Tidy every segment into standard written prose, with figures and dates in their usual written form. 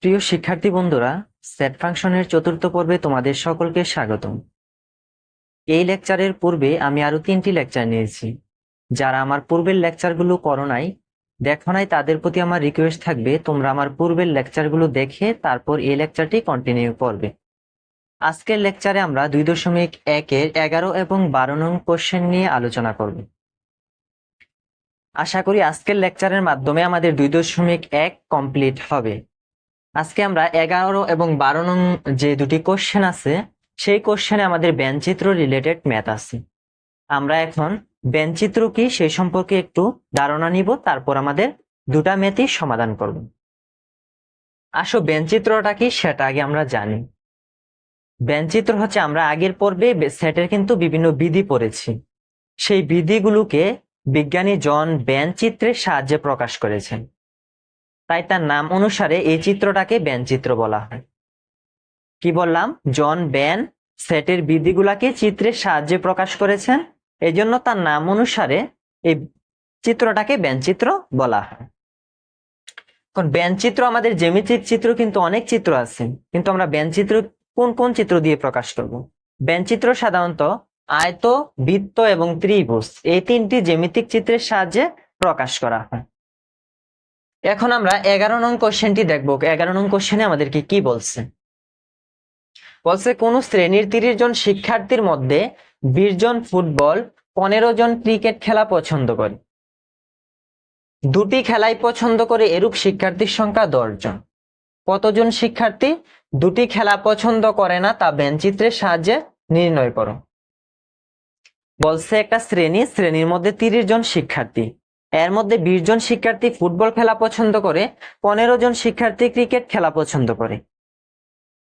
প্রিয় শিক্ষার্থী বন্ধুরা, সেট ফাংশনের চতুর্থ পর্বে তোমাদের সকলকে স্বাগতম। এই লেকচারের পূর্বে আমি আরো 3টি লেকচার নিয়েছি। যারা আমার পূর্বের লেকচারগুলো করো নাই, দেখো নাই, তাদের প্রতি আমার রিকোয়েস্ট থাকবে তোমরা আমার পূর্বের লেকচারগুলো দেখে তারপর এই লেকচারটি কন্টিনিউ করবে। আজকের লেকচারে আমরা 2.1-এর 11 এবং 12 নং কোশ্চেন নিয়ে আলোচনা করব। আশা করি আজকের লেকচারের মাধ্যমে আমাদের 2.1 কমপ্লিট হবে। আজকে আমরা 11 এবং 12 নং যে দুটি কোশ্চেন আছে, সেই কোশ্চেনে আমাদের ব্যঞ্চিত্র রিলেটেড ম্যাথ আছে। আমরা এখন ব্যঞ্চিত্র কি সেই সম্পর্কে একটু ধারণা নিব, তারপর আমাদের দুটা ম্যাথই সমাধান করব। আসো ব্যঞ্চিত্রটা কি সেটা আগে আমরা জানি। ব্যঞ্চিত্র হচ্ছে, আমরা আগের পর্বে সেটের কিন্তু বিভিন্ন বিধি পড়েছি। সেই বিধিগুলোকে বিজ্ঞানী জন ব্যঞ্চিত্রের সাহায্যে প্রকাশ করেছেন, তাই তার নাম অনুসারে এই চিত্রটাকে ব্যঞ্চিত্র বলা হয়। কি বললাম? জন বেন সেটের বিধিগুলাকে চিত্রের সাহায্যে প্রকাশ করেছেন, এই জন্য তার নাম অনুসারে এই চিত্রটাকে ব্যঞ্চিত্র বলা হয়। এখন ব্যঞ্চিত্র, আমাদের জ্যামিতিক চিত্র কিন্তু অনেক চিত্র আছে, কিন্তু আমরা ব্যঞ্চিত্র কোন কোন চিত্র দিয়ে প্রকাশ করব? ব্যঞ্চিত্র সাধারণত আয়ত, বৃত্ত এবং ত্রিভুজ এই 3টি জ্যামিতিক চিত্রের সাহায্যে প্রকাশ করা হয়। এখন আমরা 11 নং কোশ্চেনটি দেখবো। 11 নং কোশ্চেনে আমাদেরকে কি বলছে? বলছে কোন শ্রেণীর 30 জন শিক্ষার্থীর মধ্যে 20 জন ফুটবল, 15 জন ক্রিকেট খেলা পছন্দ করে। দুটি খেলাই পছন্দ করে এরূপ শিক্ষার্থীর সংখ্যা 10 জন। কতজন শিক্ষার্থী দুটি খেলা পছন্দ করে না তা ব্যঞ্চিত্রের সাহায্যে নির্ণয় করো। বলছে একটা শ্রেণীর মধ্যে 30 জন শিক্ষার্থী, এর মধ্যে 20 জন শিক্ষার্থী ফুটবল খেলা পছন্দ করে, 15 জন শিক্ষার্থী ক্রিকেট খেলা পছন্দ করে।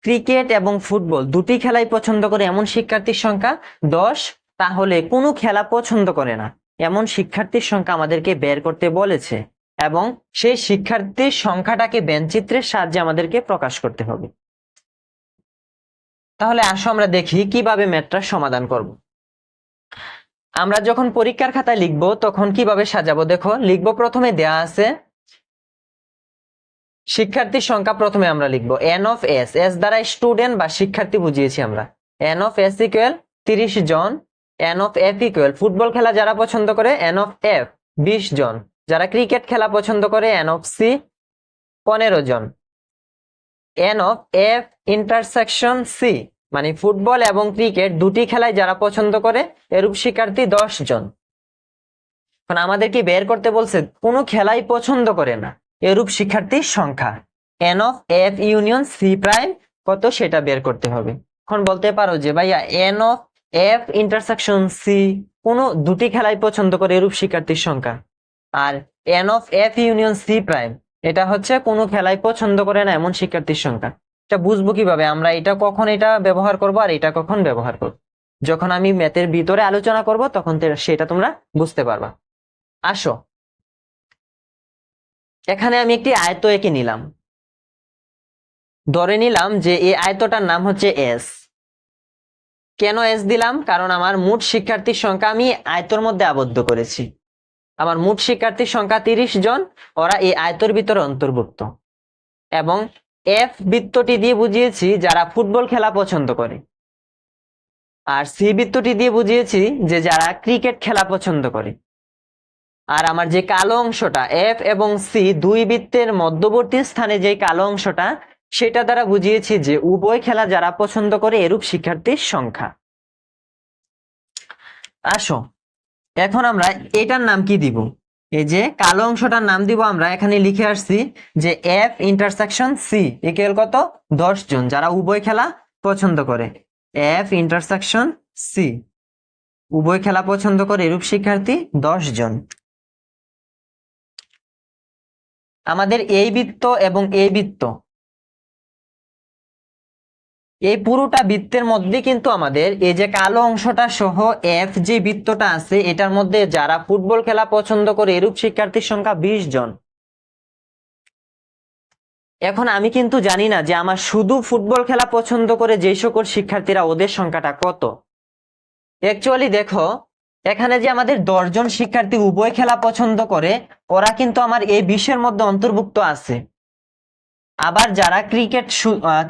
ক্রিকেট এবং ফুটবল দুটি খেলাই পছন্দ করে এমন শিক্ষার্থীর সংখ্যা 10। তাহলে কোনো খেলা পছন্দ করে না এমন শিক্ষার্থীর সংখ্যা আমাদেরকে বের করতে বলেছে, এবং সেই শিক্ষার্থীর সংখ্যাটাকে ব্যঞ্চিত্রের সাহায্যে আমাদেরকে প্রকাশ করতে হবে। তাহলে আসো আমরা দেখি কিভাবে ম্যাথটা সমাধান করব। আমরা যখন পরীক্ষার খাতায় লিখব তখন কিভাবে সাজাবো দেখো। লিখবো, প্রথমে দেয়া আছে শিক্ষার্থীর সংখ্যা, প্রথমে আমরা লিখবো এন অফ এস। এস দ্বারা স্টুডেন্ট বা শিক্ষার্থী বুঝিয়েছি আমরা। এন অফ এস ইকুয়াল 30 জন। N of F equal football খেলা যারা পছন্দ করে এন অফ এফ 20 জন, যারা ক্রিকেট খেলা পছন্দ করে এন অফ সি 15 জন। N of F intersection C, মানে ফুটবল এবং ক্রিকেট দুটি খেলায় যারা পছন্দ করে এরূপ শিক্ষার্থী 10 জন। এখন আমাদের কি বের করতে বলছে? কোনো খেলাই পছন্দ করে না এরূপ শিক্ষার্থীর সংখ্যা। N of F union C prime কত সেটা বের করতে হবে। এখন বলতে পারো যে ভাইয়া n of F intersection C কোনো দুটি খেলাই পছন্দ করে এরূপ শিক্ষার্থীর সংখ্যা, আর n of F union C prime এটা হচ্ছে কোনো খেলাই পছন্দ করে না এমন শিক্ষার্থীর সংখ্যা। এটা বুঝবো কিভাবে? আমরা এটা কখন এটা ব্যবহার করব আর এটা কখন ব্যবহার করব, যখন আমি ম্যাথের ভিতরে আলোচনা করব তখন সেটা তোমরা বুঝতে পারবা। আসো, এখানে আমি একটি আয়ত এঁকে নিলাম। ধরে নিলাম যে এই আয়তটার নাম হচ্ছে এস। কেন এস দিলাম? কারণ আমার মোট শিক্ষার্থীর সংখ্যা আমি আয়তর মধ্যে আবদ্ধ করেছি। আমার মোট শিক্ষার্থীর সংখ্যা 30 জন, ওরা এই আয়তর ভিতরে অন্তর্ভুক্ত। এবং এফ বৃত্তটি দিয়ে বুঝিয়েছি যারা ফুটবল খেলা পছন্দ করে, আর সি বৃত্তটি দিয়ে বুঝিয়েছি যে যারা ক্রিকেট খেলা পছন্দ করে। আর আমার যে কালো অংশটা এফ এবং সি দুই বৃত্তের মধ্যবর্তী স্থানে যে কালো অংশটা, সেটা দ্বারা বুঝিয়েছি যে উভয় খেলা যারা পছন্দ করে এরূপ শিক্ষার্থীর সংখ্যা। আসো, এখন আমরা এটার নাম কি দিব? এই যে কালো অংশটার নাম দিব আমরা, এখানে লিখে আসছি যে এফ ইন্টারসেকশন সি ইকুয়াল কত? 10 জন যারা উভয় খেলা পছন্দ করে। এফ ইন্টারসেকশন সি উভয় খেলা পছন্দ করে এরূপ শিক্ষার্থী 10 জন। আমাদের এই বৃত্ত এবং এই বৃত্ত, এই পুরোটা বৃত্তের মধ্যে কিন্তু আমাদের এই যে কালো অংশটা সহ এফ যে বৃত্তটা আছে, এটার মধ্যে যারা ফুটবল খেলা পছন্দ করে এরূপ শিক্ষার্থীর সংখ্যা 20 জন। এখন আমি কিন্তু জানি না যে আমার শুধু ফুটবল খেলা পছন্দ করে যে সকল শিক্ষার্থীরা, ওদের সংখ্যাটা কত। অ্যাকচুয়ালি দেখো, এখানে যে আমাদের 10 জন শিক্ষার্থী উভয় খেলা পছন্দ করে, ওরা কিন্তু আমার এই 20-এর মধ্যে অন্তর্ভুক্ত আছে। আবার যারা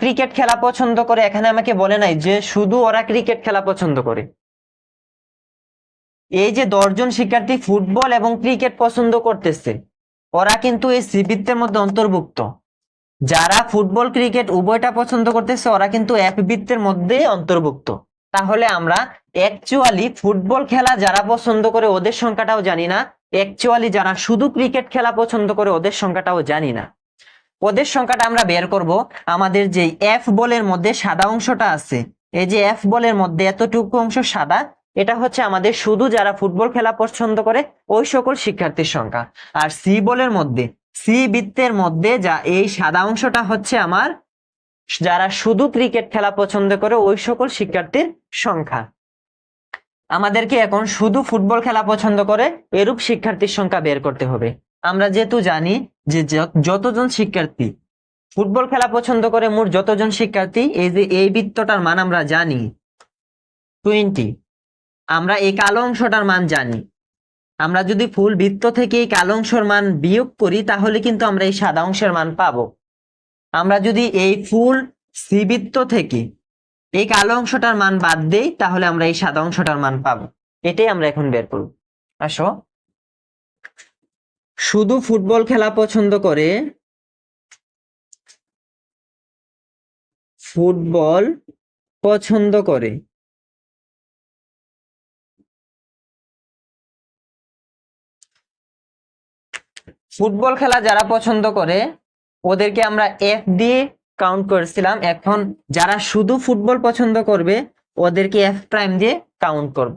ক্রিকেট খেলা পছন্দ করে, এখানে আমাকে বলে নাই যে শুধু ওরা ক্রিকেট খেলা পছন্দ করে। এই যে 10 জন শিক্ষার্থী ফুটবল এবং ক্রিকেট পছন্দ করতেছে, ওরা কিন্তু এই সি বৃত্তের মধ্যে অন্তর্ভুক্ত। যারা ফুটবল ক্রিকেট উভয়টা পছন্দ করতেছে, ওরা কিন্তু এফ বৃত্তের মধ্যে অন্তর্ভুক্ত। তাহলে আমরা অ্যাকচুয়ালি ফুটবল খেলা যারা পছন্দ করে ওদের সংখ্যাটাও জানি না, অ্যাকচুয়ালি যারা শুধু ক্রিকেট খেলা পছন্দ করে ওদের সংখ্যাটাও জানি না। ওদের সংখ্যাটা আমরা বের করব আমাদের যে এফ বলের মধ্যে সাদা অংশটা আছে, এই যে এফ বলের মধ্যে এতটুকু অংশ সাদা, এটা হচ্ছে আমাদের শুধু যারা ফুটবল খেলা পছন্দ করে ওই সকল শিক্ষার্থীর সংখ্যা। আর সি বলের মধ্যে, সি বৃত্তের মধ্যে যা এই সাদা অংশটা হচ্ছে আমার যারা শুধু ক্রিকেট খেলা পছন্দ করে ওই সকল শিক্ষার্থীর সংখ্যা। আমাদেরকে এখন শুধু ফুটবল খেলা পছন্দ করে এরূপ শিক্ষার্থীর সংখ্যা বের করতে হবে। আমরা যেহেতু জানি যে যতজন শিক্ষার্থী ফুটবল খেলা পছন্দ করে, মোট যতজন শিক্ষার্থী, এই যে এই বৃত্তটার মান আমরা জানি 20। আমরা এই কালো অংশটার মান জানি। আমরা যদি ফুল বৃত্ত থেকে এই কালো অংশের মান বিয়োগ করি তাহলে কিন্তু আমরা এই সাদা অংশের মান পাবো। আমরা যদি এই ফুল সি বৃত্ত থেকে এই কালো অংশটার মান বাদ দেই তাহলে আমরা এই সাদা অংশটার মান পাবো। এটাই আমরা এখন বের করব। আসো, শুধু ফুটবল খেলা পছন্দ করে, ফুটবল পছন্দ করে ফুটবল খেলা যারা পছন্দ করে ওদেরকে আমরা এফ দিয়ে কাউন্ট করেছিলাম। এখন যারা শুধু ফুটবল পছন্দ করবে ওদেরকে এফ প্রাইম দিয়ে কাউন্ট করব।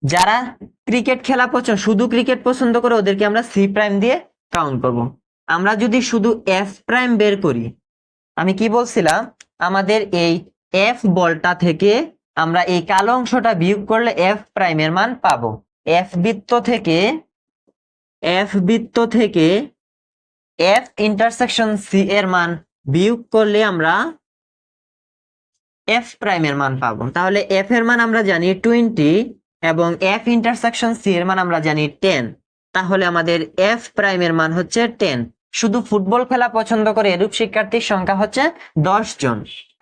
যারা ক্রিকেট খেলা শুধু ক্রিকেট পছন্দ করে ওদেরকে আমরা সি প্রাইম দিয়ে কাউন্ট করব। আমরা যদি শুধু এফ প্রাইম বের করি, আমি কি বলছিলাম, আমাদের এই এফ বলটা থেকে আমরা এই কালো অংশটা বিয়োগ করলে এফ প্রাইমের মান পাবো। এফ বৃত্ত থেকে এফ ইন্টারসেকশন সি এর মান বিয়োগ করলে আমরা এফ প্রাইমের মান পাবো। তাহলে এফ এর মান আমরা জানি 20 এবং এফ ইন্টারসেকশন সি এর মান আমরা জানি 10। তাহলে আমাদের এফ প্রাইমের মান হচ্ছে 10। শুধু ফুটবল খেলা পছন্দ করে এরূপ শিক্ষার্থীর সংখ্যা হচ্ছে 10 জন।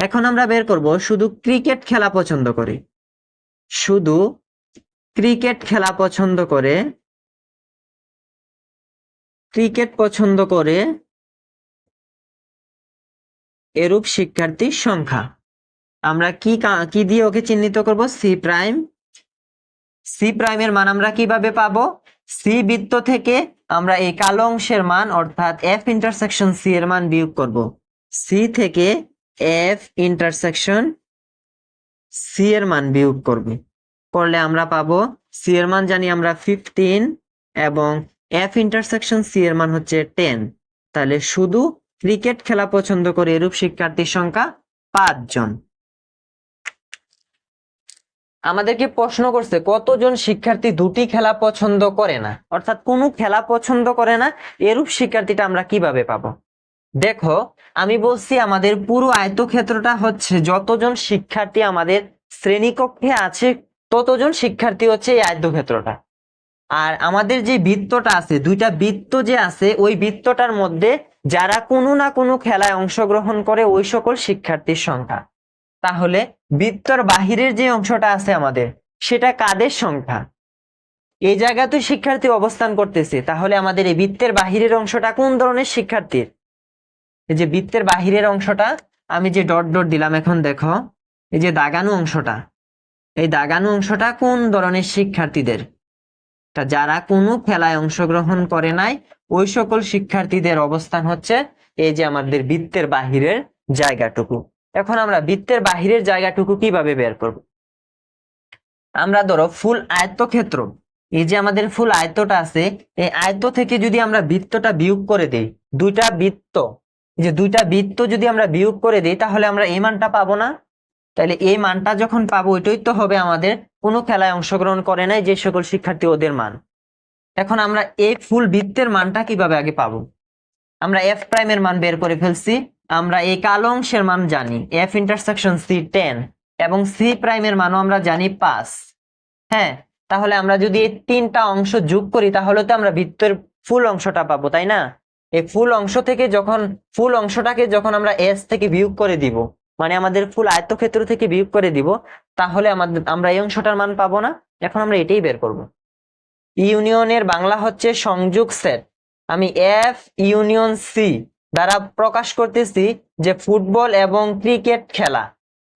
এখন আমরা বের করব শুধু ক্রিকেট খেলা পছন্দ করে, শুধু ক্রিকেট খেলা পছন্দ করে, ক্রিকেট পছন্দ করে এরূপ শিক্ষার্থীর সংখ্যা। আমরা কি দিয়ে ওকে চিহ্নিত করব? C prime. সি প্রাইমের মান আমরা কিভাবে পাবো? সি বৃত্ত থেকে আমরা এই কালো অংশের মান অর্থাৎ এফ ইন্টারসেকশন সি এর মান বিয়োগ করব। সি থেকে এফ ইন্টারসেকশন সি এর মান বিয়োগ করলে আমরা পাবো সি এর মান জানি আমরা 15 এবং এফ ইন্টারসেকশন সি এর মান হচ্ছে 10। তাহলে শুধু ক্রিকেট খেলা পছন্দ করে এরূপ শিক্ষার্থীর সংখ্যা 5 জন। আমাদেরকে প্রশ্ন করছে কতজন শিক্ষার্থী দুটি খেলা পছন্দ করে না, অর্থাৎ কোনো খেলা পছন্দ করে না, এরূপ শিক্ষার্থীটা আমরা কিভাবে পাবো? দেখো, আমি বলছি আমাদের পুরো আয়তক্ষেত্রটা হচ্ছে যতজন শিক্ষার্থী আমাদের শ্রেণীকক্ষে আছে ততজন শিক্ষার্থী হচ্ছে এই আয়তক্ষেত্রটা। আর আমাদের যে বৃত্তটা আছে, দুইটা বৃত্ত যে আছে, ওই বৃত্তটার মধ্যে যারা কোনো না কোনো খেলায় অংশগ্রহণ করে ওই সকল শিক্ষার্থীর সংখ্যা। তাহলে বৃত্তর বাহিরের যে অংশটা আছে আমাদের, সেটা কাদের সংখ্যা? এই জায়গাতে শিক্ষার্থী অবস্থান করতেছে, তাহলে আমাদের এই বৃত্তের বাহিরের অংশটা কোন ধরনের শিক্ষার্থীর? এই যে বৃত্তের বাহিরের অংশটা আমি যে ডট ডট দিলাম, এখন দেখো এই যে দাগানো অংশটা, এই দাগানো অংশটা কোন ধরনের শিক্ষার্থীদের? তা যারা কোনো খেলায় অংশগ্রহণ করে নাই ওই সকল শিক্ষার্থীদের অবস্থান হচ্ছে এই যে আমাদের বৃত্তের বাহিরের জায়গাটুকু। এখন আমরা বৃত্তের বাহিরের জায়গাটুকু কিভাবে বের করব? আমরা ধরো ফুল আয়তক্ষেত্র, এই যে আমাদের ফুল আয়তটা আছে, এই আয়ত থেকে যদি আমরা বৃত্তটা বিয়োগ করে দেই, দুইটা বৃত্ত যদি আমরা বিয়োগ করে দিই তাহলে আমরা এই মানটা পাবো না? তাহলে এই মানটা যখন পাবো ওইটাই তো হবে আমাদের কোনো খেলায় অংশগ্রহণ করে নাই যে সকল শিক্ষার্থী ওদের মান। এখন আমরা এই ফুল বৃত্তের মানটা কিভাবে আগে পাবো? আমরা এফ প্রাইমের মান বের করে ফেলছি। আমরা এই কালো অংশের মান জানি এফ ইন্টারসেকশন সি 10 এবং সি প্রাইমের মানও আমরা জানি 5। হ্যাঁ, তাহলে আমরা যদি এই তিনটা অংশ যোগ করি তাহলে তো আমরা বৃত্তের ফুল অংশটা পাবো, তাই না? এই ফুল অংশটাকে যখন আমরা এস থেকে বিয়োগ করে দিব, মানে আমাদের ফুল আয়তক্ষেত্র থেকে বিয়োগ করে দিব, তাহলে আমরা এই অংশটার মান পাবো না। এখন আমরা এটাই বের করব। ইউনিয়নের বাংলা হচ্ছে সংযোগ সেট। আমি এফ ইউনিয়ন সি দ্বারা প্রকাশ করতেছি যে ফুটবল এবং ক্রিকেট খেলা,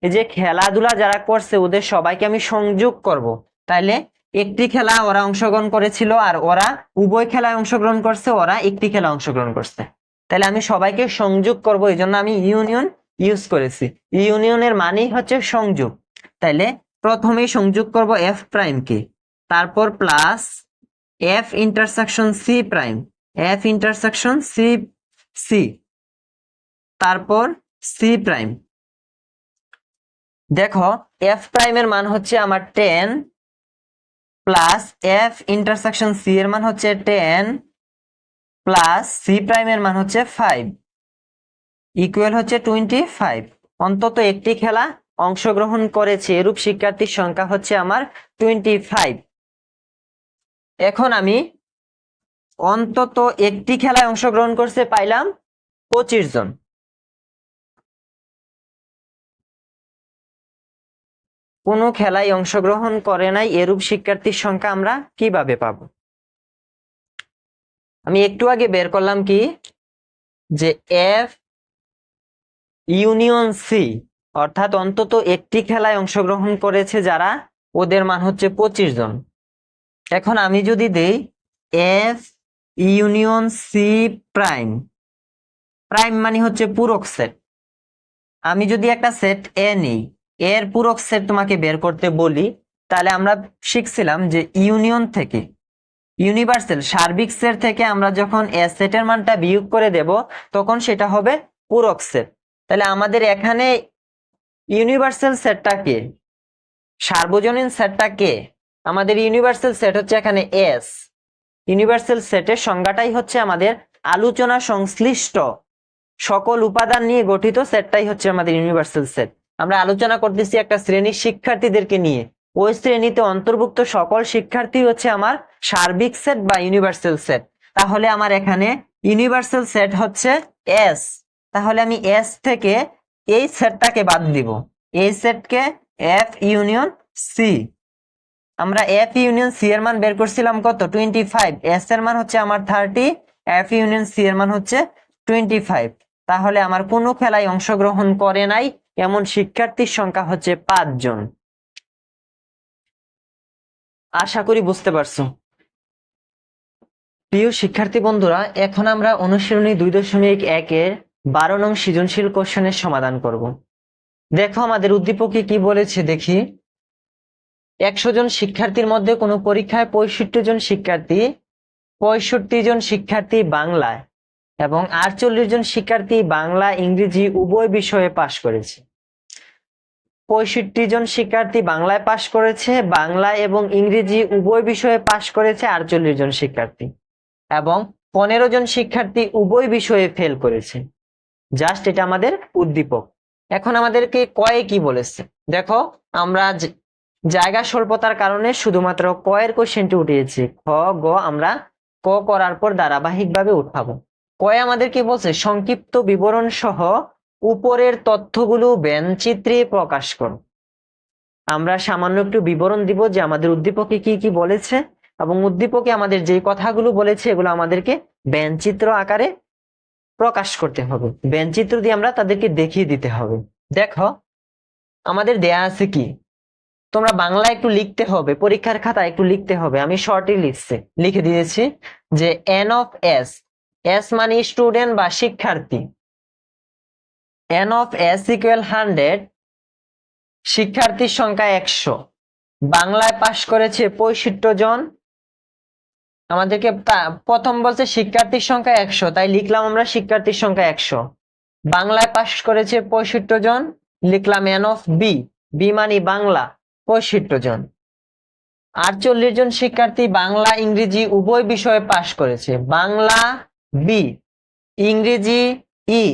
এই যে খেলাধুলা যারা করছে ওদের সবাইকে আমি সংযোগ করব। তাইলে একটি খেলা ওরা অংশগ্রহণ করেছিল আর ওরা উভয় খেলায় অংশগ্রহণ করছে, ওরা একটি খেলা অংশগ্রহণ করছে। তাহলে আমি সবাইকে সংযোগ করব, এই জন্য আমি ইউনিয়ন ইউজ করেছি। ইউনিয়নের মানেই হচ্ছে সংযোগ। তাইলে প্রথমেই সংযোগ করব এফ প্রাইম কে, তারপর plus F intersection C prime, F intersection C C, তারপর সি প্রাইম। দেখো এফ প্রাইমের মান হচ্ছে আমার 10 প্লাস এফ ইন্টারসেকশন সি এর মান হচ্ছে 10 প্লাস সি প্রাইমের মান হচ্ছে 5 ইকুয়াল হচ্ছে 25। অন্তত একটি খেলা অংশগ্রহণ করেছে এরূপ শিক্ষার্থীর সংখ্যা হচ্ছে আমার 25। এখন আমি অন্তত একটি খেলায় অংশগ্রহণ করছে পাইলাম 25 জন। কোনো খেলায় অংশগ্রহণ করে নাই এরূপ শিক্ষার্থীর সংখ্যা আমরা কিভাবে পাবো? আমি একটু আগে বের করলাম কি, যে এফ ইউনিয়ন সি, অর্থাৎ অন্তত একটি খেলায় অংশগ্রহণ করেছে যারা, ওদের মান হচ্ছে 25 জন। এখন আমি যদি দেই F union C prime, prime মানে হচ্ছে পূরক সেট। আমি যদি একটা সেট এ নিই, এর পূরক সেট তোমাকে বের করতে বলি, তাহলে আমরা শিখছিলাম যে ইউনিয়ন থেকে, ইউনিভার্সাল সার্বিক সেট থেকে আমরা যখন এ সেটের মানটা বিয়োগ করে দেব তখন সেটা হবে পূরক সেট। তাহলে আমাদের এখানে ইউনিভার্সাল সেটটা কে, সার্বজনীন সেটটা কে? আমাদের ইউনিভার্সাল সেট হচ্ছে এখানে এস। ইউনিভার্সাল সেটের সংজ্ঞাটাই হচ্ছে আমাদের আলোচনা সংশ্লিষ্ট সকল উপাদান নিয়ে গঠিত সেটটাই হচ্ছে আমাদের ইউনিভার্সাল সেট। আমরা আলোচনা করতেছি একটা শ্রেণীর শিক্ষার্থীদেরকে নিয়ে, ওই শ্রেণীতে অন্তর্ভুক্ত সকল শিক্ষার্থী হচ্ছে আমার সার্বিক সেট বা ইউনিভার্সাল সেট। তাহলে আমার এখানে ইউনিভার্সাল সেট হচ্ছে এস, তাহলে আমি এস থেকে এই সেটটাকে বাদ দিব, এই সেটকে এফ ইউনিয়ন সি। আমরা এফ ইউনিয়ন সি এর মান বের করছিলাম কত? 25। এস এর মান হচ্ছে আমার 30, এফ ইউনিয়ন সি এর মান হচ্ছে 25। তাহলে আমার কোনো খেলায় অংশগ্রহণ করে নাই এমন শিক্ষার্থীর সংখ্যা হচ্ছে 5 জন। আশা করি বুঝতে পারছো। প্রিয় শিক্ষার্থী বন্ধুরা, এখন আমরা অনুশীলনী 2.1 এর 12 নং সৃজনশীল কোশ্চেনের সমাধান করব। দেখো আমাদের উদ্দীপকে কি বলেছে দেখি। 100 জন শিক্ষার্থীর মধ্যে কোনো পরীক্ষায় 65 জন শিক্ষার্থী বাংলায় এবং 48 জন শিক্ষার্থী বাংলা ইংরেজি উভয় বিষয়ে পাশ করেছে। 65 জন শিক্ষার্থী বাংলায় পাশ করেছে, বাংলা এবং ইংরেজি উভয় বিষয়ে পাশ করেছে 48 জন শিক্ষার্থী, এবং 15 জন শিক্ষার্থী উভয় বিষয়ে ফেল করেছে। জাস্ট এটা আমাদের উদ্দীপক। এখন আমাদেরকে কয়ে কি বলেছে দেখো, আমরা জায়গা স্বল্পতার কারণে শুধুমাত্র ক এর কোশ্চেনটি উঠিয়েছি, খ গ আমরা ক করার পর ধারাবাহিকভাবে উঠাবো। কয়ে আমাদের কি বলছে? সংক্ষিপ্ত বিবরণ সহ উপরের তথ্যগুলো ব্যঞ্চিত্রে প্রকাশ করো। আমরা সামান্য একটু বিবরণ দিব যে আমাদের উদ্দীপকে কি কি বলেছে, এবং উদ্দীপকে আমাদের যে কথাগুলো বলেছে এগুলো আমাদেরকে ব্যঞ্চিত্র আকারে প্রকাশ করতে হবে। ব্যঞ্চিত্র দিয়ে আমরা তাদেরকে দেখিয়ে দিতে হবে। দেখো আমাদের দেয়া আছে কি, তোমরা বাংলা একটু লিখতে হবে, পরীক্ষার খাতায় একটু লিখতে হবে। আমি শর্টে লিখে দিয়েছি যে এন অফ এস, এস মানে স্টুডেন্ট বা শিক্ষার্থী, এন অফ এস ইকুয়াল 100, শিক্ষার্থীর সংখ্যা 100, বাংলায় পাশ করেছে 65 জন। আমাদেরকে প্রথম বলছে শিক্ষার্থীর সংখ্যা 100, তাই লিখলাম আমরা শিক্ষার্থীর সংখ্যা 100। বাংলায় পাশ করেছে 65 জন, লিখলাম এন অফ বি, বি মানে বাংলা, 65 জন। 48 জন শিক্ষার্থী বাংলা ইংরেজি উভয় বিষয়ে পাশ করেছে, বাংলা বি, ইংরেজি ই,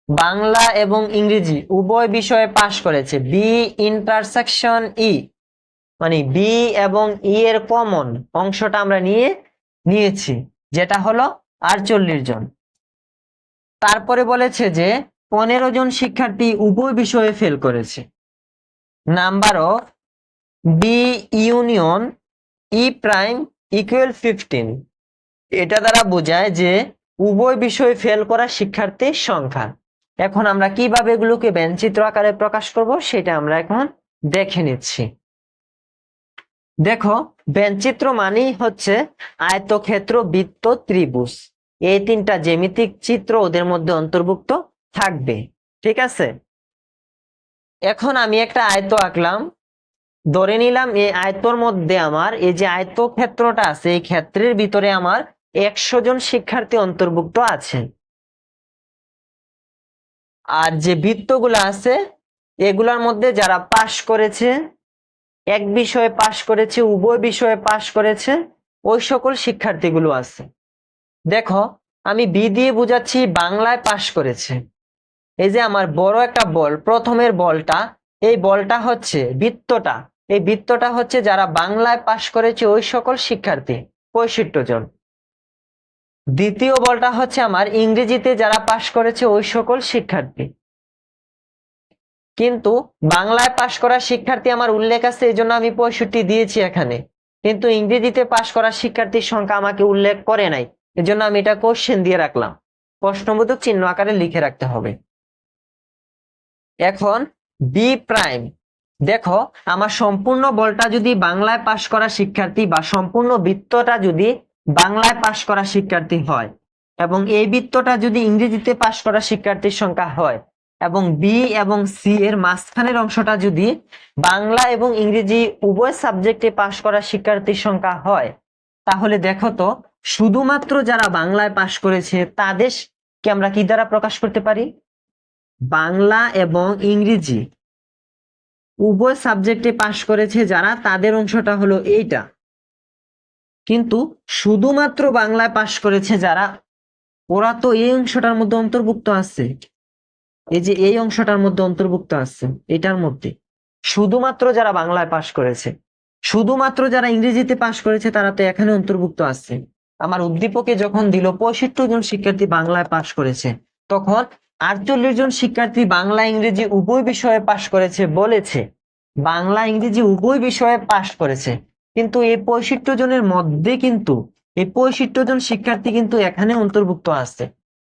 বাংলা এবং ইংরেজি উভয় বিষয়ে পাশ করেছে, বি ইন্টারসেকশন ই, মানে বি এবং ই এর কমন অংশটা আমরা নিয়েছি, যেটা হলো 48 জন। তারপরে বলেছে যে 15 জন শিক্ষার্থী উভয় বিষয়ে ফেল করেছে। Number of B union E prime equal 15। এটা দ্বারা বোঝায় যে উভয় বিষয়ে ফেল করা শিক্ষার্থীর সংখ্যা। এখন আমরা কিভাবে এগুলোকে ব্যঞ্চিত্র আকারে প্রকাশ করব সেটা আমরা এখন দেখে নিচ্ছি। দেখো, ব্যঞ্চিত্র মানেই হচ্ছে আয়তক্ষেত্র, বৃত্ত, ত্রিভুজ, এই তিনটা জ্যামিতিক চিত্র ওদের মধ্যে অন্তর্ভুক্ত থাকবে। ঠিক আছে, এখন আমি একটা আয়ত আঁকলাম, ধরে নিলাম এই আয়তর মধ্যে আমার এই যে আয়তক্ষেত্রটা আছে, এই ক্ষেত্রের ভিতরে আমার 100 জন শিক্ষার্থী অন্তর্ভুক্ত আছে। আর যে বৃত্তগুলো আছে এগুলোর মধ্যে যারা পাশ করেছে, এক বিষয়ে পাশ করেছে, উভয় বিষয়ে পাশ করেছে, ওই সকল শিক্ষার্থীগুলো আছে। দেখো, আমি বি দিয়ে বোঝাচ্ছি বাংলায় পাশ করেছে। এই যে আমার বড় একটা বল, প্রথমের বলটা, এই বলটা হচ্ছে বৃত্তটা, এই বৃত্তটা হচ্ছে যারা বাংলায় পাশ করেছে ওই সকল শিক্ষার্থী, 65 জন। দ্বিতীয় বলটা হচ্ছে আমার ইংরেজিতে যারা পাশ করেছে ওই সকল শিক্ষার্থী। কিন্তু বাংলায় পাশ করা শিক্ষার্থী আমার উল্লেখ আছে, এই জন্য আমি 65 দিয়েছি এখানে। কিন্তু ইংরেজিতে পাশ করা শিক্ষার্থীর সংখ্যা আমাকে উল্লেখ করে নাই, এজন্য আমি এটা কোশ্চেন দিয়ে রাখলাম, প্রশ্নবোধক চিহ্ন আকারে লিখে রাখতে হবে। এখন বি প্রাইম, দেখো আমার সম্পূর্ণ বলটা যদি বাংলায় পাশ করা শিক্ষার্থী বা সম্পূর্ণ বৃত্তটা যদি বাংলায় পাশ করা শিক্ষার্থী হয় এবং এই বৃত্তটা যদি ইংরেজিতে পাশ করা শিক্ষার্থীর সংখ্যা হয় এবং বি এবং সি এর মাঝখানের অংশটা যদি বাংলা এবং ইংরেজি উভয় সাবজেক্টে পাশ করা শিক্ষার্থীর সংখ্যা হয়, তাহলে দেখো তো শুধুমাত্র যারা বাংলায় পাশ করেছে তাদেরকে আমরা কি দ্বারা প্রকাশ করতে পারি? বাংলা এবং ইংরেজি উভয় সাবজেক্টে পাশ করেছে যারা, তাদের অংশটা হলো এইটা। কিন্তু শুধুমাত্র বাংলায় পাশ করেছে যারা, ওরা তো এই অংশটার মধ্যে অন্তর্ভুক্ত আছে, এই যে এই অংশটার মধ্যে অন্তর্ভুক্ত আছে, এটার মধ্যে শুধুমাত্র যারা বাংলায় পাশ করেছে। শুধুমাত্র যারা ইংরেজিতে পাশ করেছে তারা তো এখানে অন্তর্ভুক্ত আছে। আমার উদ্দীপকে যখন দিল 65 জন শিক্ষার্থী বাংলায় পাশ করেছে, তখন 48 জন শিক্ষার্থী বাংলা ইংরেজি উভয় বিষয়ে পাশ করেছে বলেছে, বাংলা ইংরেজি উভয় বিষয়ে পাশ করেছে। কিন্তু এই 65 জনের মধ্যে কিন্তু এই 65 জন শিক্ষার্থী কিন্তু এখানে অন্তর্ভুক্ত আছে।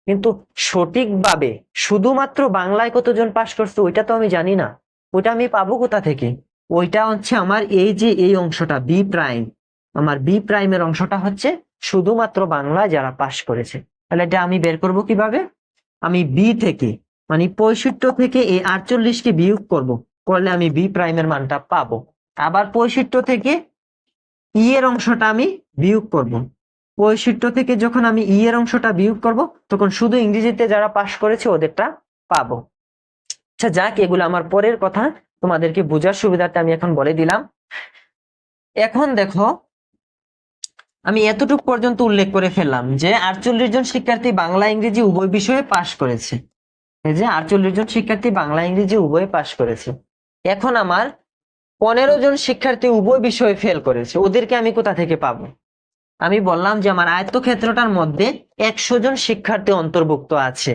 কিন্তু সঠিকভাবে শুধুমাত্র বাংলায় কতজন পাশ করছে ওইটা তো আমি জানি না, ওইটা আমি পাবো কোথা থেকে? ওইটা হচ্ছে আমার এই যে এই অংশটা বি প্রাইম, আমার বি প্রাইমের অংশটা হচ্ছে শুধুমাত্র বাংলায় যারা পাশ করেছে। তাহলে এটা আমি বের করব কিভাবে? আমি বি থেকে মানে 65 থেকে এই 48কে বিয়োগ করব, করলে আমি বি প্রাইমের মানটা পাবো। আবার 65 থেকে ই এর অংশটা আমি বিয়োগ করব। 65 থেকে যখন আমি ই এর অংশটা বিয়োগ করব তখন শুধু ইংরেজিতে যারা পাশ করেছে ওদেরটা পাবো। আচ্ছা যাক, এগুলো আমার পরের কথা, তোমাদেরকে বোঝার সুবিধার্থে আমি এখন বলে দিলাম। এখন দেখো, আমি এতটুকু পর্যন্ত উল্লেখ করে ফেললাম যে 48 জন শিক্ষার্থী বাংলা ইংরেজি উভয় বিষয়ে পাশ করেছে। এই যে 48 জন শিক্ষার্থী বাংলা ইংরেজি উভয়ে পাশ করেছে। এখন আমার 15 জন শিক্ষার্থী উভয় বিষয়ে ফেল করেছে, ওদেরকে আমি কোথা থেকে পাবো? আমি বললাম যে আমার আয়তক্ষেত্রটার মধ্যে 100 জন শিক্ষার্থী অন্তর্ভুক্ত আছে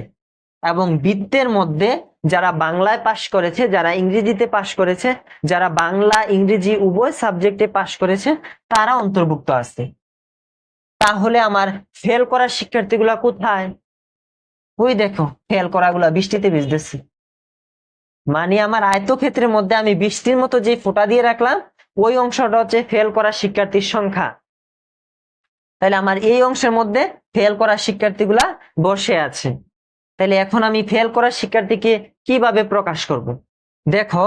এবং বৃত্তের মধ্যে যারা বাংলায় পাশ করেছে, যারা ইংরেজিতে পাশ করেছে, যারা বাংলা ইংরেজি উভয় সাবজেক্টে পাশ করেছে তারা অন্তর্ভুক্ত আছে। তাহলে আমার ফেল করা শিক্ষার্থীগুলা কোথায়? ওই দেখো ফেল করাগুলা বৃষ্টিতে ভিজতেছে, মানে আমার আয়তক্ষেত্রের মধ্যে আমি বৃষ্টির মতো যে ফোঁটা দিয়ে রাখলাম ওই অংশটা হচ্ছে ফেল করা শিক্ষার্থীর সংখ্যা। তাহলে আমার এই অংশের মধ্যে ফেল করা শিক্ষার্থীগুলা বসে আছে। তাহলে এখন আমি ফেল করা শিক্ষার্থীকে কিভাবে প্রকাশ করব? দেখো,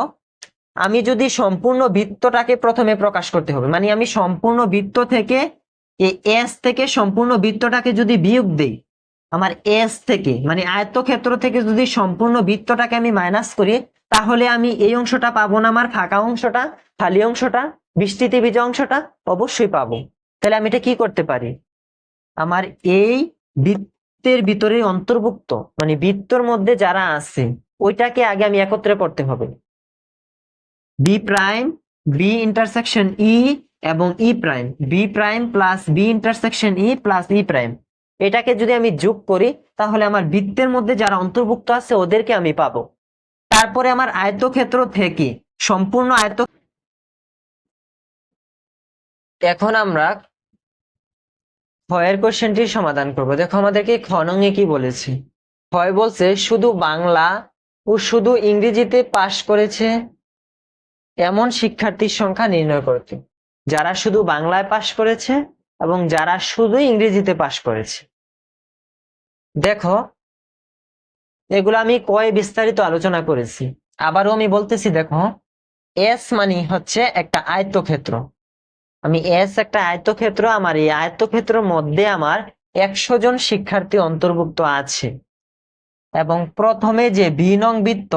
আমি যদি সম্পূর্ণ বৃত্তটাকে প্রথমে প্রকাশ করতে হবে, মানে আমি সম্পূর্ণ বৃত্ত থেকে এই এস থেকে সম্পূর্ণ বৃত্তটাকে যদি বিয়োগ দেই, আমার এস থেকে মানে আয়তক্ষেত্র থেকে যদি সম্পূর্ণ বৃত্তটাকে আমি মাইনাস করি, তাহলে আমি এই অংশটা পাবো না, আমার ফাঁকা অংশটা, খালি অংশটা, বৃষ্টিতে ভিজা অংশটা অবশ্যই পাবো। তাহলে আমি এটা কি করতে পারি? আমার এই বৃত্তের ভিতরে অন্তর্ভুক্ত মানে বৃত্তর মধ্যে যারা আছে ওইটাকে আগে আমি একত্রে করতে হবে। B prime B intersection E এবং E prime, B prime plus B intersection E plus E prime, এটাকে যদি আমি যোগ করি তাহলে আমার বৃত্তের মধ্যে যারা অন্তর্ভুক্ত আছে ওদেরকে আমি পাবো। তারপরে আমার আয়তক্ষেত্র থেকে সম্পূর্ণ এখন আমরা ক্ষয়ের কোশ্চেনটির সমাধান করব। দেখো আমাদেরকে খ নং এ কি বলেছে। ক্ষয় বলছে শুধু বাংলা ও শুধু ইংরেজিতে পাশ করেছে এমন শিক্ষার্থীর সংখ্যা নির্ণয় করতে। যারা শুধু বাংলায় পাশ করেছে এবং যারা শুধু ইংরেজিতে পাশ করেছে। দেখো এগুলো আমি কয়ে বিস্তারিত আলোচনা করেছি। আবারও আমি বলতেছি, দেখো এস মানে হচ্ছে একটা আয়তক্ষেত্র। আমি এস একটা আয়তক্ষেত্র, আমার এই আয়তক্ষেত্রের মধ্যে আমার 100 জন শিক্ষার্থী অন্তর্ভুক্ত আছে এবং প্রথমে যে বি নং বৃত্ত,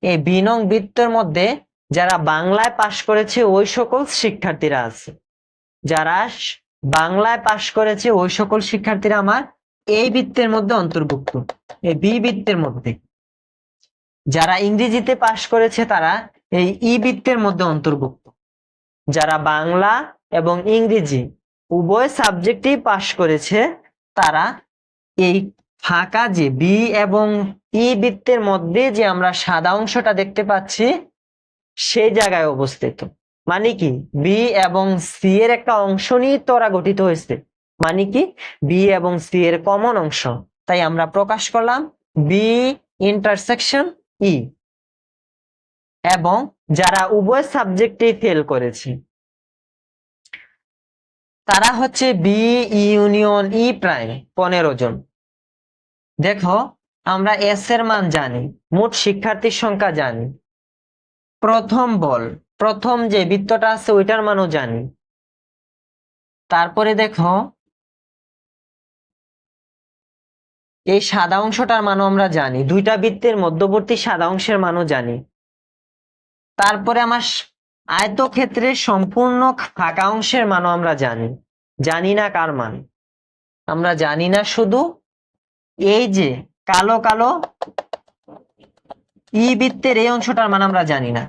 এই বি নং বৃত্তের মধ্যে যারা বাংলায় পাশ করেছে ওই সকল শিক্ষার্থীরা আছে। যারা বাংলায় পাশ করেছে ওই সকল শিক্ষার্থীরা আমার এই বৃত্তের মধ্যে অন্তর্ভুক্ত, এই বি বৃত্তের মধ্যে। যারা ইংরেজিতে পাশ করেছে তারা এই ই বৃত্তের মধ্যে অন্তর্ভুক্ত। যারা বাংলা এবং ইংরেজি উভয় সাবজেক্টেই পাশ করেছে তারা এই ফাঁকা যে বি এবং ই বৃত্তের মধ্যে যে আমরা সাদা অংশটা দেখতে পাচ্ছি সেই জায়গায় অবস্থিত। মানে কি বি এবং সি এর একটা অংশ নিয়ে তোরা গঠিত হয়েছে, মানে কি বি এবং সি এর কমন অংশ। তাই আমরা প্রকাশ করলাম বি ইন্টারসেকশন ই। এবং যারা উভয় সাবজেক্টে ফেল করেছে তারা হচ্ছে বি ইউনিয়ন ই প্রাইম 15 জন। দেখো আমরা এস এর মান জানি, মোট শিক্ষার্থীর সংখ্যা জানি, প্রথম যে বৃত্তটা আছে ওইটার মানও জানি। তারপরে দেখো এই সাদা অংশটার মানও আমরা জানি, দুইটা বৃত্তের মধ্যবর্তী সাদা অংশের মানও জানি। তারপরে আমার আয়তক্ষেত্রের সম্পূর্ণ ফাঁকা অংশের মানও আমরা জানি। জানি না কার মান? আমরা জানি না শুধু এই যে কালো কালো ই বৃত্তের এই অংশটার মান আমরা জানি না।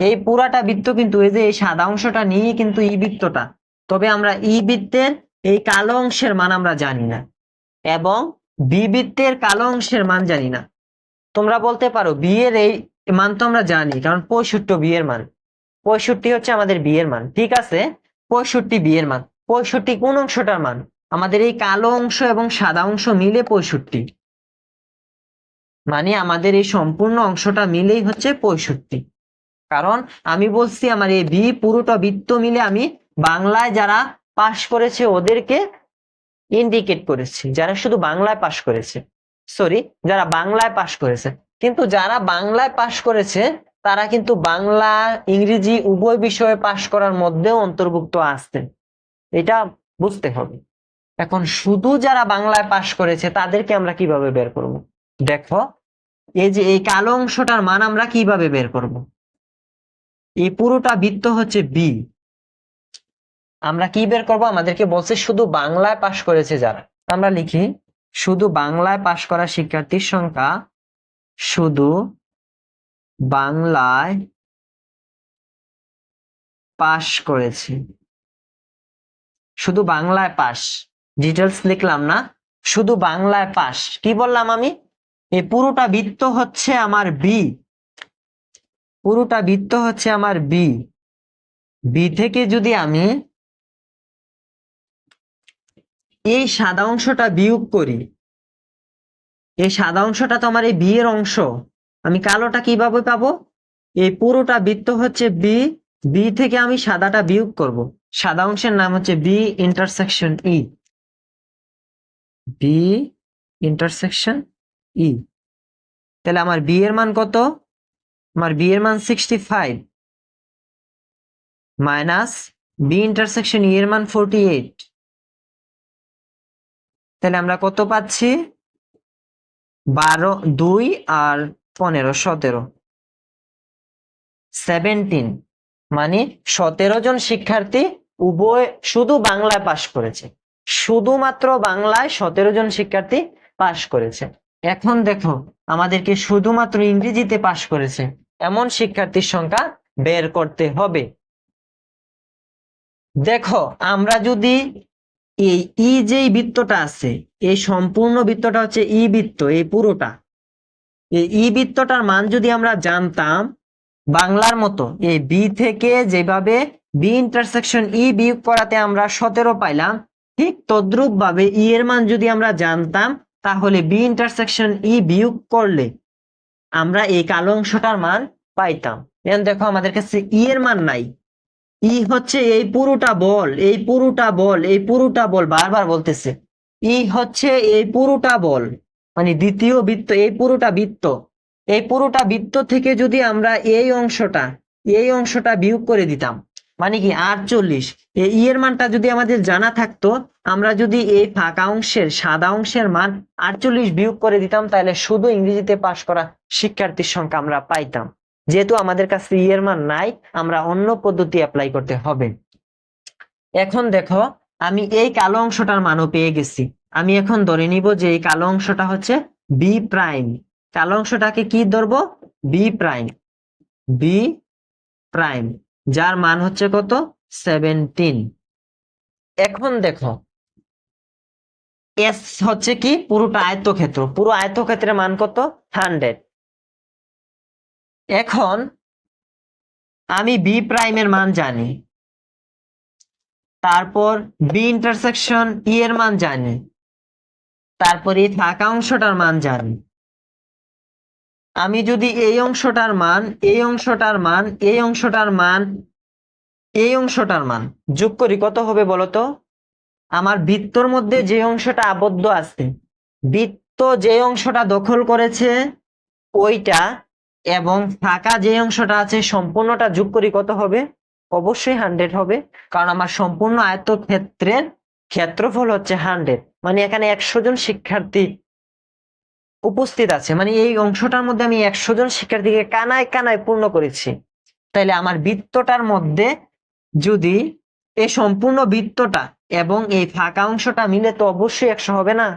এই পুরাটা বৃত্ত কিন্তু এই যে এই সাদা অংশটা নিয়ে কিন্তু ই বৃত্তটা, তবে আমরা ই বৃত্তের এই কালো অংশের মান আমরা জানি না এবং বি বৃত্তের কালো অংশের মান জানি না। তোমরা বলতে পারো বি এর এই মান তো আমরা জানি, কারণ 65 বি এর মান, 65 হচ্ছে আমাদের বি এর মান। ঠিক আছে, 65 বি এর মান। 65 কোন অংশটার মান? আমাদের এই কালো অংশ এবং সাদা অংশ মিলে 65, মানে আমাদের এই সম্পূর্ণ অংশটা মিলেই হচ্ছে 65। কারণ আমি বলছি আমার এই বি পুরোটা বৃত্ত মিলে আমি বাংলায় যারা পাশ করেছে ওদেরকে ইন্ডিকেট করেছি, যারা শুধু বাংলায় পাশ করেছে, সরি যারা বাংলায় পাশ করেছে। কিন্তু যারা বাংলায় পাশ করেছে তারা কিন্তু বাংলা ইংরেজি উভয় বিষয়ে পাশ করার মধ্যেও অন্তর্ভুক্ত আসতেন, এটা বুঝতে হবে। এখন শুধু যারা বাংলায় পাশ করেছে তাদেরকে আমরা কিভাবে বের করব? দেখো এই যে এই কালো অংশটার মান আমরা কিভাবে বের করব? এই পুরোটা বৃত্ত হচ্ছে বি, আমরা কি বের করব? আমাদেরকে বলছে শুধু বাংলায় পাশ করেছে যারা, আমরা লিখি শুধু বাংলায় পাশ করা শিক্ষার্থীর সংখ্যা, শুধু বাংলায় পাশ করেছে, শুধু বাংলায় পাশ, ডিটেলস লিখলাম না, শুধু বাংলায় পাশ। কি বললাম আমি? এই পুরোটা বৃত্ত হচ্ছে আমার বি, পুরোটা বৃত্ত হচ্ছে আমার বি। বি থেকে যদি আমি এই সাদা অংশটা বিয়োগ করি, এই সাদা অংশটা তো আমার এই বি এর অংশ, আমি কালোটা কিভাবে পাবো? এই পুরোটা বৃত্ত হচ্ছে বি, বি থেকে আমি সাদাটা বিয়োগ করব, সাদা অংশের নাম হচ্ছে B intersection E, B intersection ই। তাহলে আমার বি এর মান কত? আমার বি এর মান 65 মাইনাস বি ইন্টারসেকশন ই এর মান 48। তাহলে আমরা কত পাচ্ছি? 12, 2 আর 15, 17, 17, মানে 17 জন শিক্ষার্থী উভয় শুধু বাংলায় পাশ করেছে, শুধুমাত্র বাংলায় 17 জন শিক্ষার্থী পাশ করেছে। এখন দেখো আমাদেরকে শুধুমাত্র ইংরেজিতে পাশ করেছে এমন শিক্ষার্থীর সংখ্যা বের করতে হবে। দেখো আমরা যদি এই যেই বৃত্তটা আছে, এই সম্পূর্ণ বৃত্তটা হচ্ছে বৃত্ত, এই পুরোটা, এই বৃত্তটার মান যদি আমরা জানতাম বাংলার মতো, এই বি থেকে যেভাবে বি ইন্টারসেকশন বিয়োগ করাতে আমরা 17 পাইলাম, ঠিক তদ্রুপ ভাবে এর মান যদি আমরা জানতাম তাহলে বি ইন্টারসেকশন বিয়োগ করলে আমরা এই কালো অংশটার মান পাইতাম। এখন দেখো আমাদের কাছে এর মান নাই, হচ্ছে এই পুরোটা বল, এই পুরোটা বল, এই পুরোটা বল, বারবার বলতেছে হচ্ছে এই পুরোটা বল, মানে দ্বিতীয় বৃত্ত, এই পুরোটা বৃত্ত, এই পুরোটা বৃত্ত থেকে যদি আমরা এই অংশটা বিয়োগ করে দিতাম, মানে কি 48, এই এর মানটা যদি আমাদের জানা থাকতো, আমরা যদি এই ফাঁকা অংশের সাদা অংশের মান 48 বিয়োগ করে দিতাম, তাহলে শুধু ইংরেজিতে পাশ করা শিক্ষার্থীর সংখ্যা আমরা পাইতাম। যেহেতু আমাদের কাছে এর মান নাই, আমরা অন্য পদ্ধতি অ্যাপ্লাই করতে হবে। এখন দেখো আমি এই কালো অংশটার মানও পেয়ে গেছি, আমি এখন ধরে নিব যে এই কালো অংশটা হচ্ছে বি প্রাইম, কালো অংশটাকে কি ধরবো, বি প্রাইম, বি প্রাইম, যার মান হচ্ছে কত, 17। এখন দেখো এস হচ্ছে কি পুরোটা আয়তক্ষেত্র, পুরো আয়তক্ষেত্রের মান কত, 100। এখন আমি বি প্রাইমের মান জানি, তারপর বি ইন্টারসেকশন এর মান জানি, তারপর এই ফাঁকা অংশটার মান জানি। আমি যদি এই অংশটার মান, এই অংশটার মান, এই অংশটার মান, এই অংশটার মান যোগ করি, কত হবে বলতো? আমার বৃত্তর মধ্যে যে অংশটা আবদ্ধ আছে, বৃত্ত যে অংশটা দখল করেছে ওইটা, এবং ফাঁকা যে অংশটা আছে সম্পূর্ণটা যোগ করি, কত হবে? অবশ্যই 100 হবে, কারণ আমার সম্পূর্ণ আয়তক্ষেত্রের ক্ষেত্রফল হচ্ছে 100, মানে এখানে 100 জন শিক্ষার্থী উপস্থিত আছে, মানে এই অংশটার মধ্যে আমি 100 জন শিক্ষার্থীকে কানায় কানায় পূর্ণ করেছি। তাইলে আমার বৃত্তটার মধ্যে যদি এই সম্পূর্ণ বৃত্তটা এবং এই ফাঁকা অংশটা মিলে তো অবশ্যই 100 হবে না?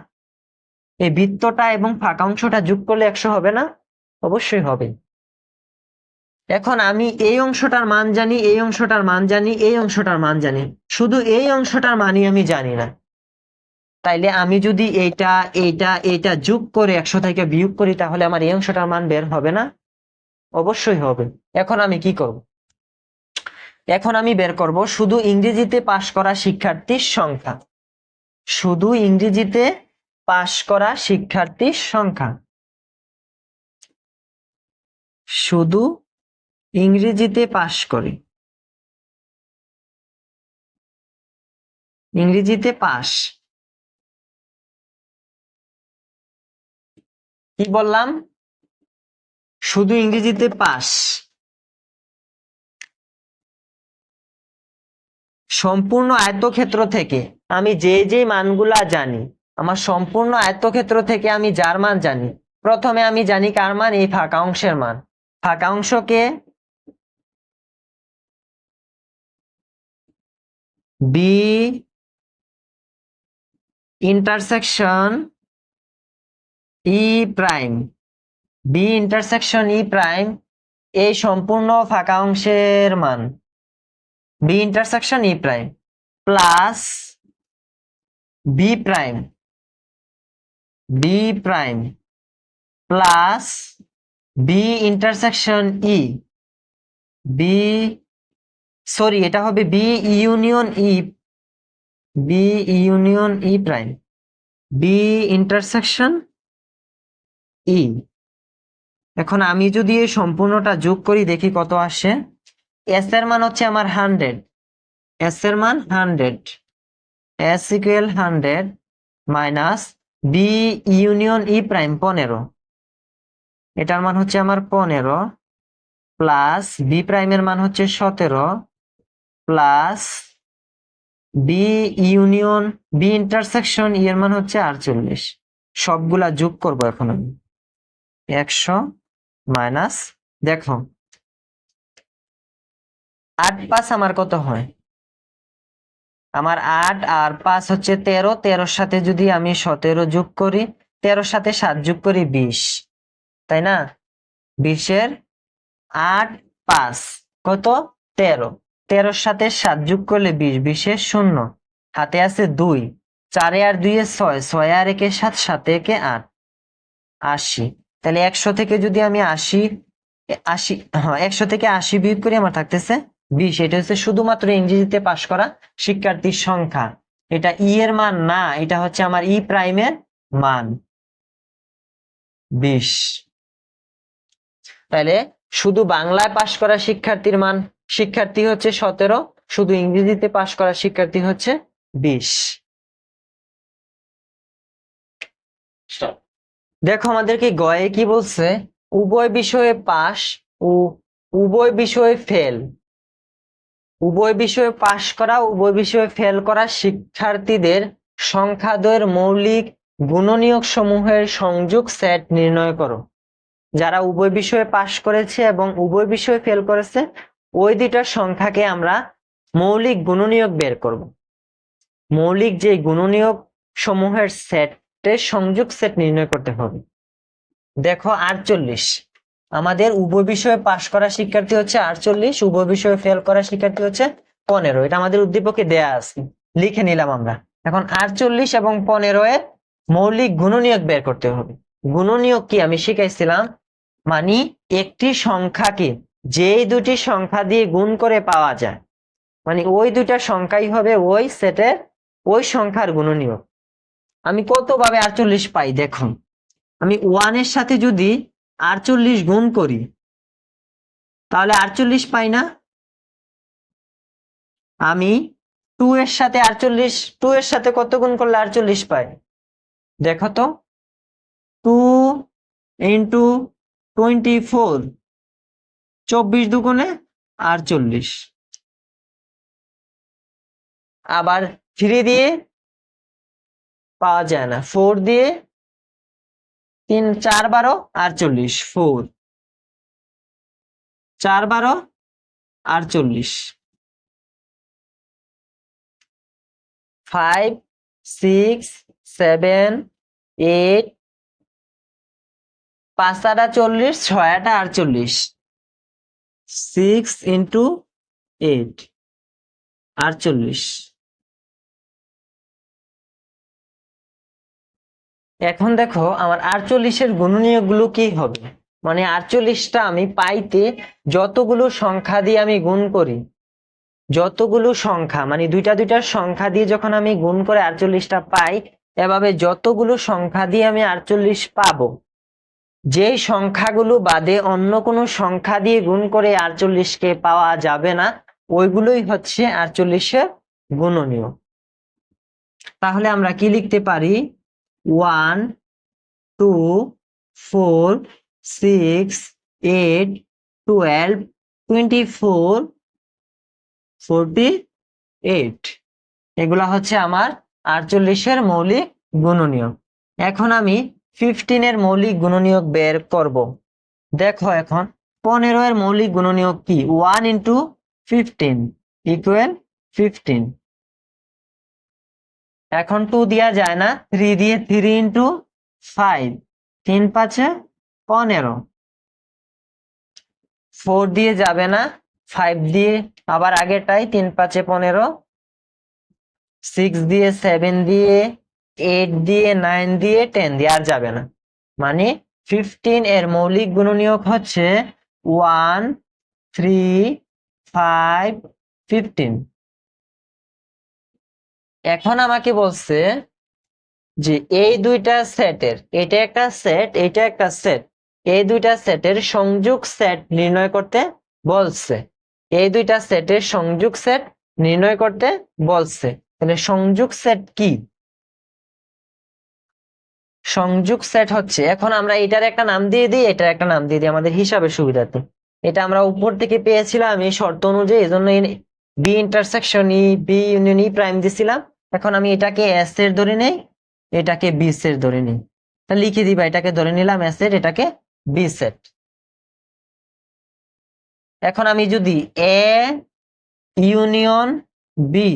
এই বৃত্তটা এবং ফাঁকা অংশটা যোগ করলে 100 হবে না? অবশ্যই হবে। এখন আমি এই অংশটার মান জানি, এই অংশটার মান জানি, এই অংশটার মান জানি, শুধু এই অংশটার মানই আমি জানি না। তাইলে আমি যদি এইটা এইটা এইটা যোগ করে 100 থেকে বিয়োগ করি, তাহলে আমার এই অংশটার মান বের হবে না? অবশ্যই হবে। এখন আমি কি করব? এখন আমি বের করব শুধু ইংরেজিতে পাশ করা শিক্ষার্থীর সংখ্যা, শুধু ইংরেজিতে পাশ করা শিক্ষার্থীর সংখ্যা, শুধু ইংরেজিতে পাশ করে, ইংরেজিতে পাস, কি বললাম? শুধু ইংরেজিতে পাস, সম্পূর্ণ আয়তক্ষেত্র থেকে আমি যে যে মানগুলা জানি, আমার সম্পূর্ণ আয়তক্ষেত্র থেকে আমি যার মান জানি, প্রথমে আমি জানি কার মান, এই ফাঁকা অংশের মান। ফাঁকা অংশকে B intersection E prime, B intersection E prime, এই সম্পূর্ণ ফাঁকা অংশের মান, B intersection E prime plus B prime, B prime plus B intersection E, B sorry এটা হবে B union E, B union E prime, B intersection E. এখন আমি যদি এই সম্পূর্ণটা যোগ করি দেখি কত আসে। এস এর মান হচ্ছে আমার 100, এস এর মান 100, S equal 100 minus B union E prime 15, এটার মান হচ্ছে আমার 15 প্লাস বি প্রাইমের মান হচ্ছে 17 plus B union B intersection এর মান হচ্ছে 48। সবগুলা যোগ করব এখন আমি, 100 মাইনাস, দেখো 8 5 আমার কত হয়? আমার 8 আর 5 হচ্ছে 13, 13 সাথে যদি আমি 17 যোগ করি, 13 সাথে 7 যোগ করি 20, তাই না? 20 এর 8 5 কত? 13, 13 সাথে 7 যোগ করলে 20, 20 এর 0, হাতে আছে 2, 4 আর 2 6, 6 আর 1 7, 7 1 8, 80। তাহলে 100 থেকে যদি আমি 80, হ্যাঁ 100 থেকে 80 বিয়োগ করি, আমার থাকতেছে 20। এটা হচ্ছে শুধুমাত্র ইংরেজিতে পাশ করা শিক্ষার্থীর সংখ্যা। এটা ই এর মান না, এটা হচ্ছে আমার ই প্রাইমের মান 20। তাহলে শুধু বাংলায় পাশ করা শিক্ষার্থী হচ্ছে 17, শুধু ইংরেজিতে পাশ করা শিক্ষার্থী হচ্ছে 20। দেখো আমাদেরকে গয়ে কি বলছে, উভয় বিষয়ে পাস ও উভয় বিষয়ে ফেল। উভয় বিষয়ে পাশ করা, উভয় বিষয়ে ফেল করা শিক্ষার্থীদের সংখ্যাদ্বয়ের মৌলিক গুণনীয়ক সমূহের সংযোগ সেট নির্ণয় করো। যারা উভয় বিষয়ে পাশ করেছে এবং উভয় বিষয়ে ফেল করেছে, ওই দুইটার সংখ্যাকে আমরা মৌলিক গুণনীয়ক বের করব। মৌলিক যে গুণনীয়ক সমূহের সেটের সংযোগ সেট নির্ণয় করতে হবে। দেখো 48, আমাদের উভয় বিষয়ে পাশ করা শিক্ষার্থী হচ্ছে 48, উভয় বিষয়ে ফেল করা শিক্ষার্থী হচ্ছে 15। এটা আমাদের উদ্দীপকে দেয়া আছে, লিখে নিলাম আমরা। এখন 48 এবং 15 এর মৌলিক গুণনীয়ক বের করতে হবে। গুণনীয়ক কি আমি শিখাইছিলাম, মানে একটি সংখ্যাকে যেই দুটি সংখ্যা দিয়ে গুণ করে পাওয়া যায়, মানে ওই দুইটা সংখ্যাই হবে ওই সেটের ওই সংখ্যার গুণনীয়ক। আমি কতভাবে 48 পাই দেখুন, আমি 1 এর সাথে যদি 48 গুণ করি তাহলে 48 পাই না। আমি 2 এর সাথে 48, 2 এর সাথে কত গুণ করলে 48 পাই দেখো তো, 2 ইন্টু 24, 24 দুগুণে 48। আবার 3 দিয়ে পাওয়া যায় না, 4 দিয়ে, 3 4 12 48, 4 4 12 48, 5 6 7 8, 5 আর 40, 6 আর 48, 6 ইন্টু 8, 48। এখন দেখো আমার 48-এর গুণনীয়ক গুলো কি হবে, মানে 48টা আমি পাইতে যতগুলো সংখ্যা দিয়ে আমি গুণ করি, যতগুলো সংখ্যা মানে দুইটা দুইটার সংখ্যা দিয়ে যখন আমি গুণ করে 48টা পাই, এভাবে যতগুলো সংখ্যা দিয়ে আমি 48 পাবো, যেই সংখ্যাগুলো বাদে অন্য কোনো সংখ্যা দিয়ে গুণ করে 48কে পাওয়া যাবে না, ওইগুলোই হচ্ছে 48-এর গুণনীয়ক। তাহলে আমরা কি লিখতে পারি, 1 2 4 6 8 12 24 48, এগুলা হচ্ছে আমার 48-এর মৌলিক গুণনীয়ক। এখন আমি 15 এর মৌলিক গুণনীয়ক বের করব। দেখো এখন 15 এর মৌলিক গুণনীয়ক কি, 1 ইন্টু 15 ইকুয়াল 15। এখন 2 দেওয়া যায় না, 3 দিয়ে, 3 ইন্টু 5, 3 5 15, 4 দিয়ে যাবে না, 5 দিয়ে আবার আগেরটাই, 3 5 15, 6 দিয়ে, 7 দিয়ে, 8 দিয়ে, 9 দিয়ে, 10 দিয়ে, আর যাবে না। মানে 15 এর মৌলিক গুণনীয়ক হচ্ছে 1 3 5 15। এখন আমাকে বলছে যে এই দুইটা সেটের, এটা একটা সেট, এটা একটা সেট, এই দুইটা সেটের সংযোগ সেট নির্ণয় করতে বলছে। এই দুইটা সেটের সংযোগ সেট নির্ণয় করতে বলছে। তাহলে সংযোগ সেট কি, সংযোগ সেট হচ্ছে, এখন আমরা এটার একটা নাম দিয়ে দিই, এটার একটা নাম দিয়ে দিই আমাদের হিসাবের সুবিধার্থে। এটা আমরা উপর থেকে পেয়েছিলাম এই শর্ত অনুযায়ী, এই জন্য B intersection E, B union E prime দিছিলাম। এখন আমি এটাকে এস এর ধরে নেই, এটাকে বি সেট ধরে নিই, তাহলে লিখে দিবা, এটাকে ধরে নিলাম এস এর, এটাকে বি সেট। এখন আমি যদি এ ইউনিয়ন বি,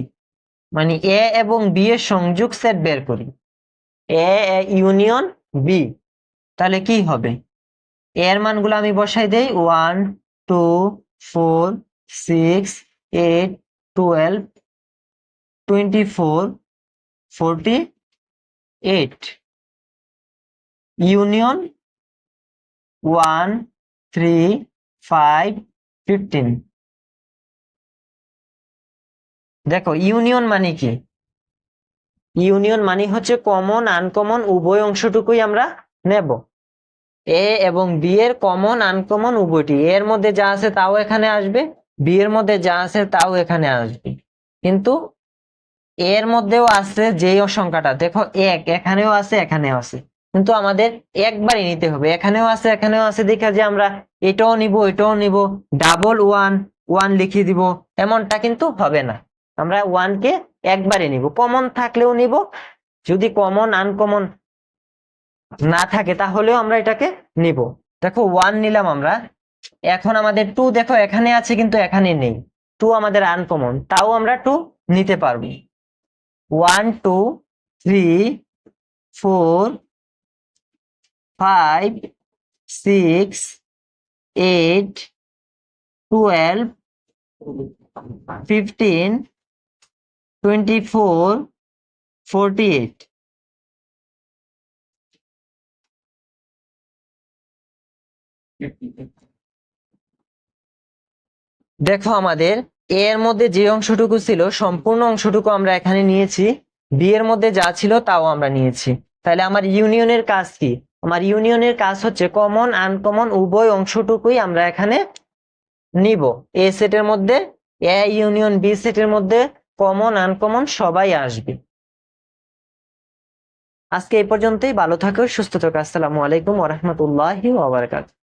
মানে এ এবং বি এর সংযোগ সেট বের করি, এ ইউনিয়ন বি, তাহলে কি হবে, এর মানগুলো আমি বসাই দেই, 1 2 4 6 8 12 24 48 ইউনিয়ন 1 3 5 15। দেখো ইউনিয়ন মানে কি? ইউনিয়ন মানে হচ্ছে কমন আনকমন উভয় অংশটুকুই আমরা নেব। এ এবং বি এর কমন আনকমন উভয়টি, এর মধ্যে যা আছে তাও এখানে আসবে, বি এর মধ্যে যা আছে তাও এখানে আসবে। কিন্তু এর মধ্যেও আছে যেই সংখ্যাটা, দেখো এক এখানেও আছে এখানেও আছে, কিন্তু আমাদের একবারই নিতে হবে। এখানেও আছে এখানেও আছে দেখে যে আমরা এটাও নিব এটাও নিব, ডাবল ওয়ান ওয়ান লিখে দিব, এমনটা কিন্তু হবে না। আমরা ওয়ানকে একবারে নিব, কমন থাকলেও নিব, যদি কমন আনকমন না থাকে তাহলেও আমরা এটাকে নিব। দেখো ওয়ান নিলাম আমরা, এখন আমাদের টু দেখো এখানে আছে কিন্তু এখানে নেই, টু আমাদের আনকমন, তাও আমরা টু নিতে পারবো। 1 2 3 4 5 6 8 12 15 24 48। দেখো আমাদের এর মধ্যে যে অংশটুকু ছিল সম্পূর্ণ অংশটুকু আমরা এখানে নিয়েছি, বি এর মধ্যে যা ছিল তাও আমরা নিয়েছি। তাহলে আমার ইউনিয়নের কাজ কি? আমার ইউনিয়নের কাজ হচ্ছে কমন আনকমন উভয় অংশটুকুই আমরা এখানে নিব। এ সেটের মধ্যে এ ইউনিয়ন বি সেটের মধ্যে কমন আনকমন সবাই আসবে। আজকে এই পর্যন্তই, ভালো থাকো সুস্থ থাকো। আসসালামু আলাইকুম ওয়া রাহমাতুল্লাহি ওয়া বারাকাতুহু।